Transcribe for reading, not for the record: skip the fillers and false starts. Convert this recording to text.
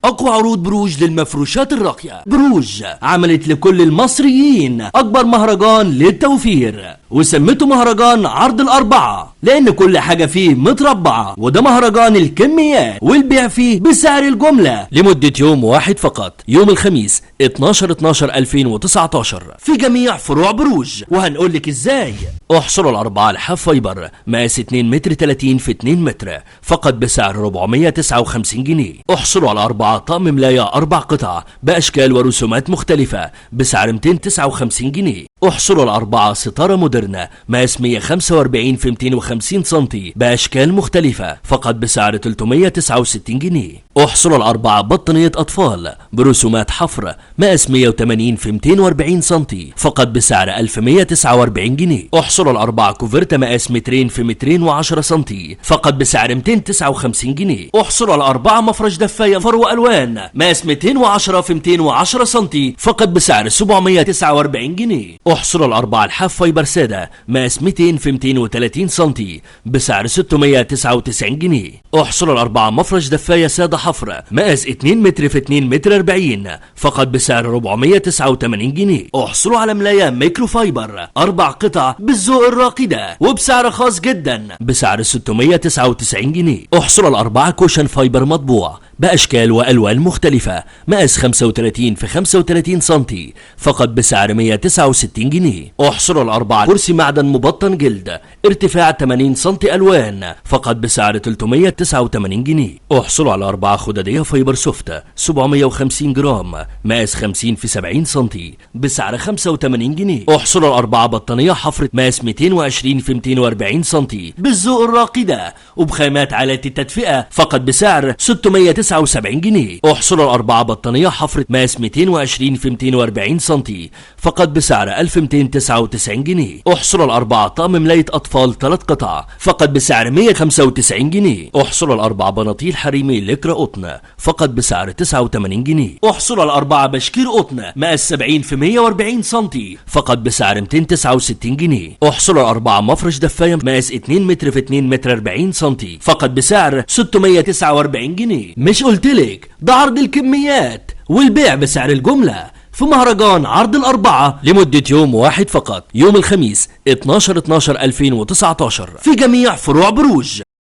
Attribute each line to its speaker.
Speaker 1: أقوى عروض بروج للمفروشات الراقية. بروج عملت لكل المصريين أكبر مهرجان للتوفير، وسمته مهرجان عرض الأربعة لأن كل حاجة فيه متربعة، وده مهرجان الكميات والبيع فيه بسعر الجملة لمدة يوم واحد فقط، يوم الخميس 12/12/2019 في جميع فروع بروج. وهنقولك ازاي. احصروا الأربعة لحاف فايبر مقاس 2 متر 30 في 2 متر فقط بسعر 459 جنيه. احصروا على 4 طقم ملاية 4 قطع بأشكال ورسومات مختلفة بسعر 259 جنيه. احصروا على 4 ستارة مودرنة مقاس 145 في 250 سنتي بأشكال مختلفة فقط بسعر 369 جنيه. احصروا على 4 بطانية أطفال برسومات حفر مقاس 180 في 240 سنتي فقط بسعر 1149 جنيه. احصروا على 4 كوفرتة مقاس 200 في 210 سنتي فقط بسعر 259 جنيه. احصروا على 4 مفرش دفاية فرو ألوان مقاس 210 في 210 سنتي فقط بسعر 749 جنيه. احصروا على 4 لحاف فايبر سادة مقاس 200 في 230 سنتي بسعر 699 جنيه. احصروا على 4 مفرش دفاية سادة حفر مقاس 2 متر في 2 متر 40 فقط بسعر 489 جنيه. احصروا على ملاية ميكرو فايبر 4 قطع بالذوق الراقي ده وبسعر خاص جدا بسعر 699 جنيه. احصروا على 4 كوشن فايبر مطبوع بأشكال وألوان مختلفة مقاس 35 في 35 سنتي فقط بسعر 169 جنيه. احصروا على 4 كرسي معدن مبطن جلد ارتفاع 80 سنتي ألوان فقط بسعر 389 جنيه. احصروا على 4 خدادية فايبر سوفت 750 جرام مقاس 50 في 70 سنتي بسعر 85 جنيه. احصروا على 4 بطانية حفر مقاس 220 في 240 سنتي بالذوق الراقي ده وبخامات عالية التدفئة فقط بسعر 679 جنيه. احصروا على 4 بطانية حفر مقاس 220 في 240 سنتي فقط بسعر 1299 جنيه. احصروا على 4 طقم ملاية أطفال 3 قطع فقط بسعر 195 جنيه. احصروا على 4 بناطيل حريمي لكرة قطن فقط بسعر 89 جنيه. احصروا على 4 بشكير قطن مقاس 70 في 140 سنتي فقط بسعر 269 جنيه. احصروا على 4 مفرش دفاية مقاس 2 متر في 2 متر 40 سنتي فقط بسعر 649 جنيه. مش قلتلك ده عرض الكميات والبيع بسعر الجملة في مهرجان عرض الأربعة لمدة يوم واحد فقط، يوم الخميس 12/12/2019 في جميع فروع بروج.